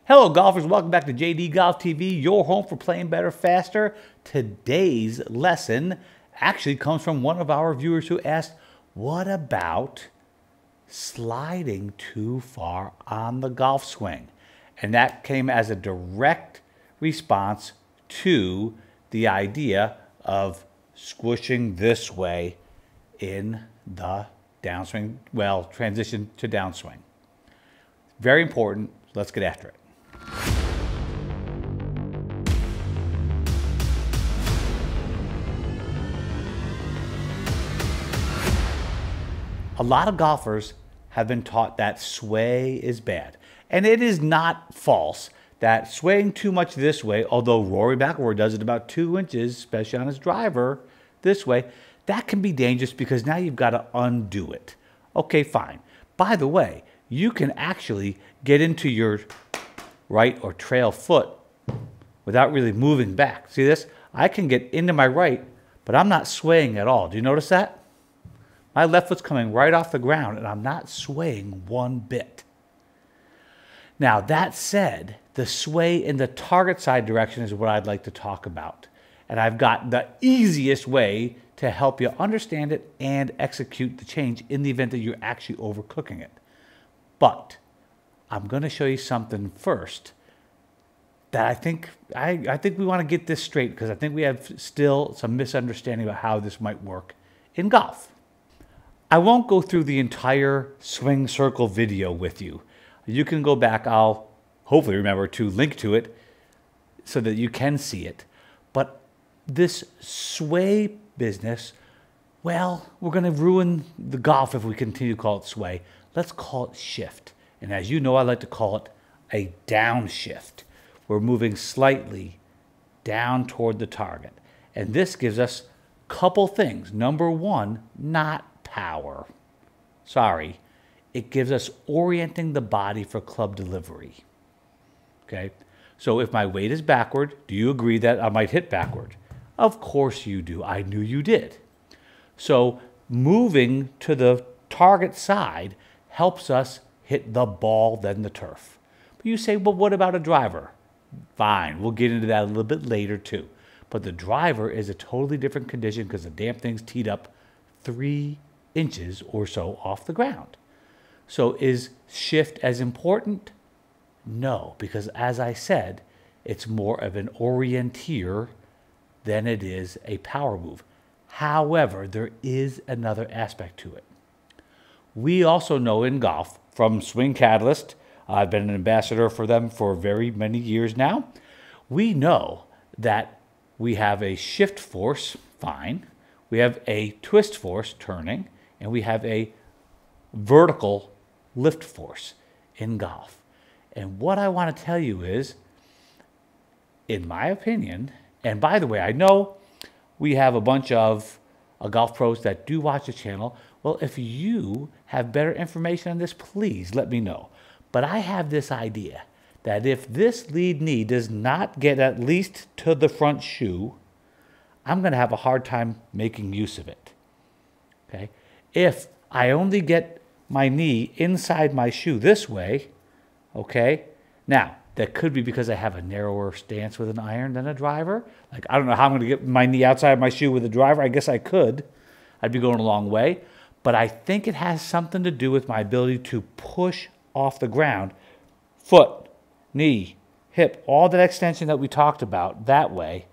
Hello golfers, welcome back to JD Golf TV, your home for playing better, faster. Today's lesson actually comes from one of our viewers who asked, what about sliding too far on the golf swing? And that came as a direct response to the idea of squishing this way in the downswing, well, transition to downswing. Very important. Let's get after it. A lot of golfers have been taught that sway is bad. And it is not false that swaying too much this way, although Rory McIlroy does it about 2 inches, especially on his driver this way, that can be dangerous because now you've got to undo it. Okay, fine. By the way, you can actually get into your right or trail foot without really moving back. See this? I can get into my right, but I'm not swaying at all. Do you notice that? My left foot's coming right off the ground, and I'm not swaying one bit. Now, that said, the sway in the target side direction is what I'd like to talk about. And I've got the easiest way to help you understand it and execute the change in the event that you're actually overcooking it. But I'm going to show you something first that I think we want to get this straight, because I think we have still some misunderstanding about how this might work in golf. I won't go through the entire swing circle video with you. You can go back. I'll hopefully remember to link to it so that you can see it. But this sway business, well, we're going to ruin the golf if we continue to call it sway. Let's call it shift. And as you know, I like to call it a downshift. We're moving slightly down toward the target. And this gives us a couple things. Number one, not power. Sorry. It gives us orienting the body for club delivery. Okay? So if my weight is backward, do you agree that I might hit backward? Of course you do. I knew you did. So moving to the target side helps us hit the ball than the turf. But you say, well, what about a driver? Fine. We'll get into that a little bit later too. But the driver is a totally different condition because the damn thing's teed up 3 inches or so off the ground. So is shift as important? No, because as I said, it's more of an orienteer than it is a power move. However, there is another aspect to it. We also know in golf from Swing Catalyst, I've been an ambassador for them for very many years now. We know that we have a shift force, fine. We have a twist force, turning, and we have a vertical lift force in golf. And what I want to tell you is, in my opinion, and by the way, I know we have a bunch of golf pros that do watch the channel. Well, if you have better information on this, please let me know. But I have this idea that if this lead knee does not get at least to the front shoe, I'm going to have a hard time making use of it. Okay? If I only get my knee inside my shoe this way, okay? Now, that could be because I have a narrower stance with an iron than a driver. Like, I don't know how I'm going to get my knee outside my shoe with a driver. I guess I could. I'd be going a long way. But I think it has something to do with my ability to push off the ground. Foot, knee, hip, all that extension that we talked about that way.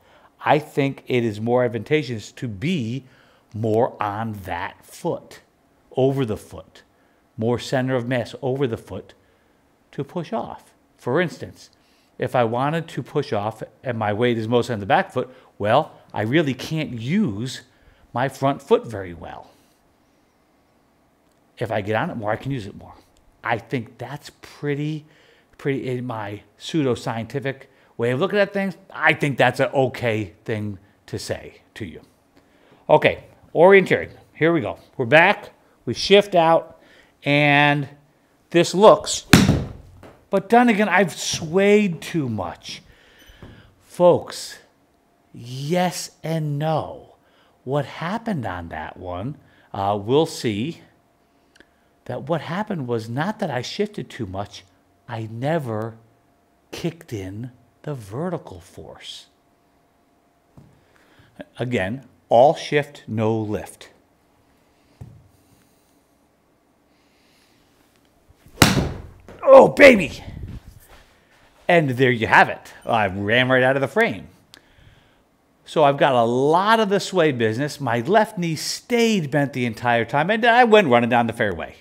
I think it is more advantageous to be more on that foot, over the foot, more center of mass over the foot to push off. For instance, if I wanted to push off and my weight is mostly on the back foot, well, I really can't use my front foot very well. If I get on it more, I can use it more. I think that's pretty in my pseudo-scientific way of looking at things. I think that's an okay thing to say to you. Okay, orienteering. Here we go. We're back. We shift out, and this looks, but then again, I've swayed too much. Folks, yes and no. What happened on that one, we'll see that what happened was not that I shifted too much. I never kicked in the vertical force. Again, all shift, no lift. Oh, baby! And there you have it. I ran right out of the frame. So I've got a lot of the sway business. My left knee stayed bent the entire time, and I went running down the fairway.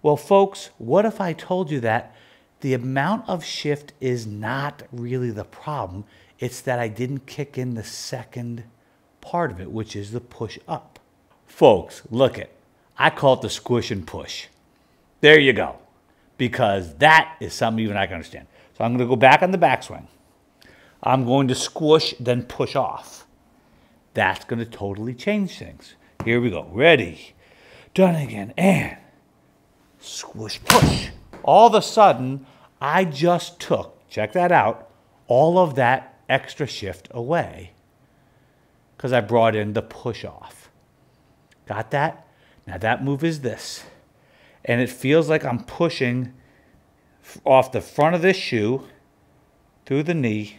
Well, folks, what if I told you that the amount of shift is not really the problem? It's that I didn't kick in the second part of it, which is the push up. Folks, look it. I call it the squish and push. There you go. Because that is something even I can understand. So I'm going to go back on the backswing. I'm going to squish, then push off. That's going to totally change things. Here we go. Ready. Done again. And squish, push. All of a sudden, I just took, check that out, all of that extra shift away. Because I brought in the push off. Got that? Now that move is this. And it feels like I'm pushing off the front of this shoe, through the knee,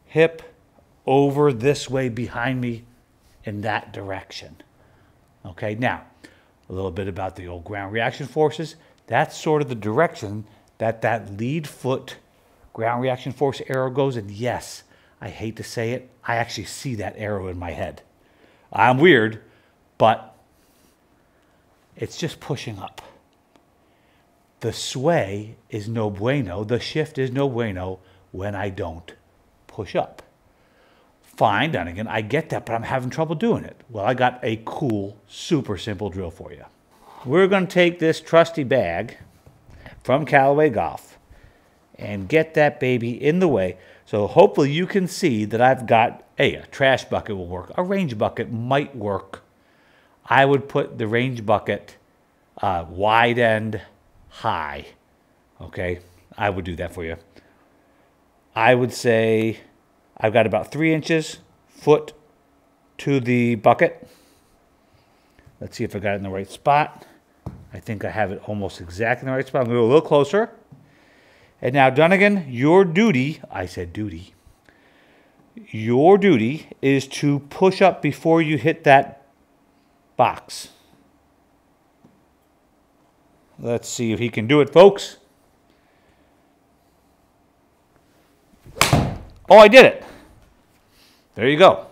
hip, over this way behind me in that direction. Okay, now, a little bit about the old ground reaction forces. That's sort of the direction that that lead foot ground reaction force arrow goes. And yes, I hate to say it, I actually see that arrow in my head. I'm weird, but it's just pushing up. The sway is no bueno. The shift is no bueno when I don't push up. Fine, Dunigan, I get that, but I'm having trouble doing it. Well, I got a cool, super simple drill for you. We're going to take this trusty bag from Callaway Golf and get that baby in the way. So hopefully you can see that I've got, hey, a trash bucket will work. A range bucket might work. I would put the range bucket wide end high. Okay, I would do that for you. I would say I've got about 3 inches foot to the bucket. Let's see if I got it in the right spot. I think I have it almost exactly in the right spot. I'm going to go a little closer. And now, Dunigan, your duty, I said duty, your duty is to push up before you hit that box. Let's see if he can do it, folks. Oh, I did it. There you go.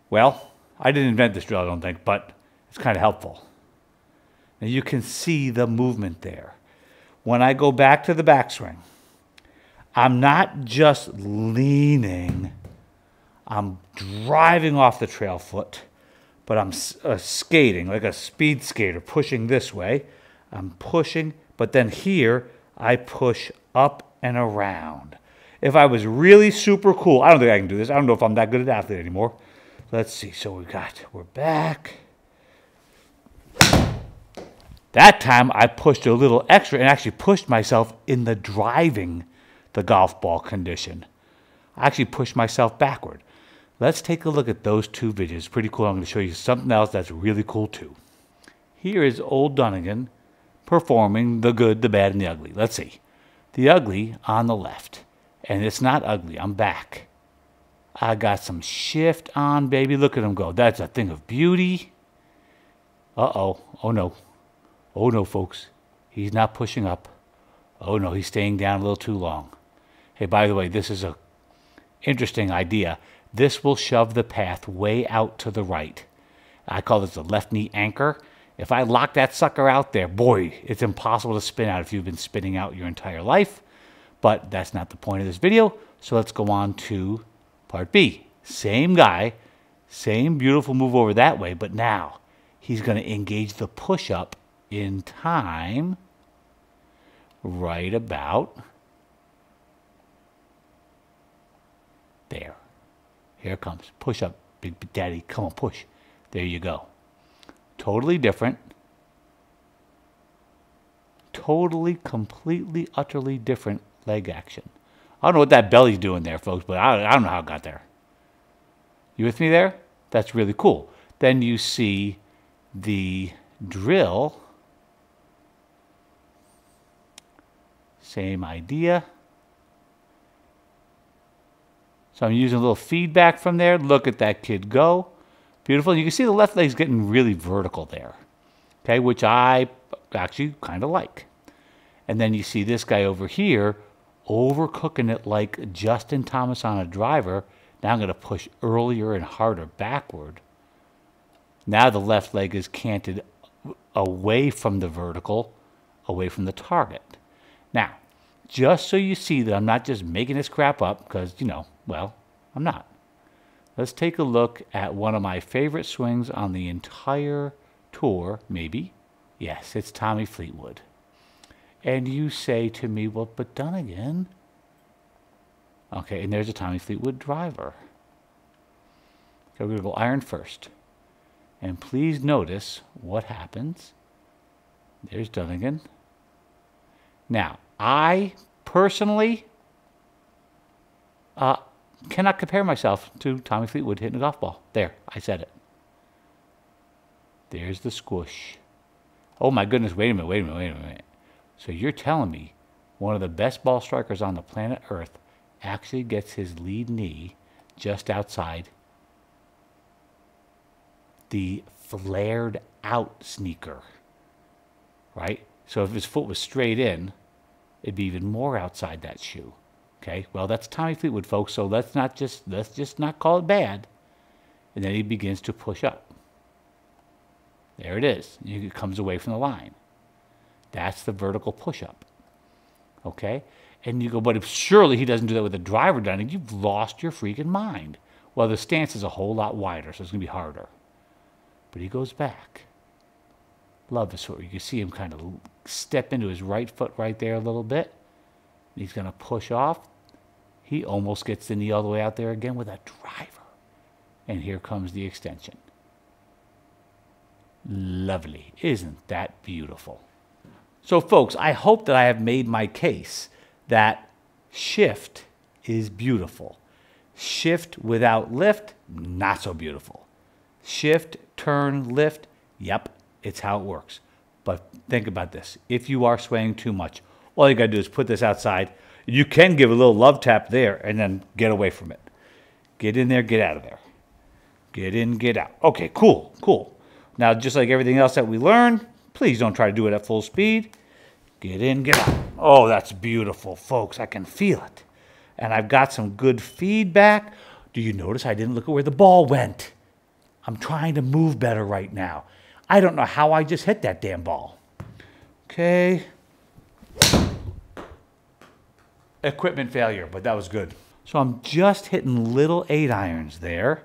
Well, I didn't invent this drill, I don't think, but it's kind of helpful. Now you can see the movement there. When I go back to the backswing, I'm not just leaning, I'm driving off the trail foot, but I'm skating like a speed skater, pushing this way. I'm pushing, but then here I push up and around. If I was really super cool, I don't think I can do this. I don't know if I'm that good an athlete anymore. Let's see. So we're back. That time I pushed a little extra and actually pushed myself in the driving the golf ball condition. I actually pushed myself backward. Let's take a look at those two videos. Pretty cool. I'm going to show you something else that's really cool too. Here is old Dunigan performing the good, the bad, and the ugly. Let's see. The ugly on the left. And it's not ugly. I'm back. I got some shift on, baby. Look at him go. That's a thing of beauty. Uh-oh. Oh, no. Oh, no, folks. He's not pushing up. Oh, no. He's staying down a little too long. Hey, by the way, this is a interesting idea. This will shove the path way out to the right. I call this the left knee anchor. If I lock that sucker out there, boy, it's impossible to spin out if you've been spinning out your entire life. But that's not the point of this video. So let's go on to part B. Same guy, same beautiful move over that way, but now he's going to engage the push-up in time right about there. Here it comes. Push up, big daddy. Come on, push. There you go. Totally different. Totally, completely, utterly different leg action. I don't know what that belly's doing there, folks, but I don't know how it got there. You with me there? That's really cool. Then you see the drill Same idea. So I'm using a little feedback from there. Look at that kid go. Beautiful. You can see the left leg's getting really vertical there. Okay, which I actually kind of like. And then you see this guy over here overcooking it like Justin Thomas on a driver. Now I'm going to push earlier and harder backward. Now the left leg is canted away from the vertical, away from the target. Now, just so you see that I'm not just making this crap up, because, you know, well, I'm not. Let's take a look at one of my favorite swings on the entire tour, maybe. Yes, it's Tommy Fleetwood. And you say to me, well, but Dunigan. Okay, and there's a Tommy Fleetwood driver. Okay, we're going to go iron first. And please notice what happens. There's Dunigan. Now, I personally cannot compare myself to Tommy Fleetwood hitting a golf ball. There, I said it. There's the squish. Oh my goodness, wait a minute. So you're telling me one of the best ball strikers on the planet Earth actually gets his lead knee just outside the flared out sneaker, right? So if his foot was straight in, it'd be even more outside that shoe. Okay, well, that's Tommy Fleetwood, folks, so let's just not call it bad. And then he begins to push up. There it is. It comes away from the line. That's the vertical push-up. Okay? And you go, but if surely he doesn't do that with a driver down, and you've lost your freaking mind. Well, the stance is a whole lot wider, so it's going to be harder. But he goes back. Love this foot. You can see him kind of step into his right foot right there a little bit. He's going to push off. He almost gets the knee all the way out there again with a driver. And here comes the extension. Lovely. Isn't that beautiful? So, folks, I hope that I have made my case that shift is beautiful. Shift without lift, not so beautiful. Shift, turn, lift, yep, it's how it works. But think about this. If you are swaying too much, all you got to do is put this outside. You can give a little love tap there and then get away from it. Get in there, get out of there. Get in, get out. Okay, cool. Now, just like everything else that we learned, please don't try to do it at full speed. Get in, get out. Oh, that's beautiful, folks. I can feel it. And I've got some good feedback. Do you notice I didn't look at where the ball went? I'm trying to move better right now. I don't know how I just hit that damn ball. Okay. Equipment failure, but that was good. So I'm just hitting little 8-irons there.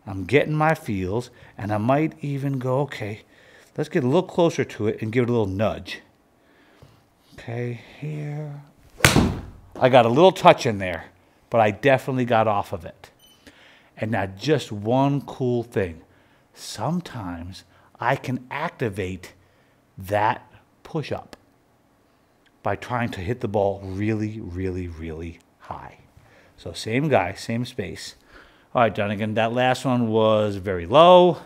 I'm getting my feels, and I might even go, okay, let's get a little closer to it and give it a little nudge. Okay, here. I got a little touch in there, but I definitely got off of it. And now just one cool thing. Sometimes I can activate that push-up by trying to hit the ball really, really, really high. So same guy, same space. All right, Dunigan, that last one was very low.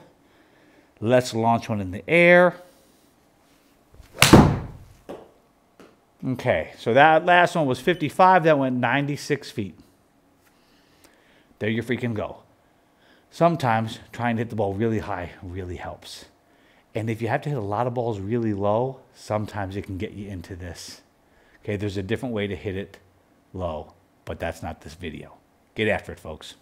Let's launch one in the air. Okay, so that last one was 55. That went 96 feet. There you freaking go. Sometimes trying to hit the ball really high really helps. And if you have to hit a lot of balls really low, sometimes it can get you into this. Okay, there's a different way to hit it low, but that's not this video. Get after it, folks.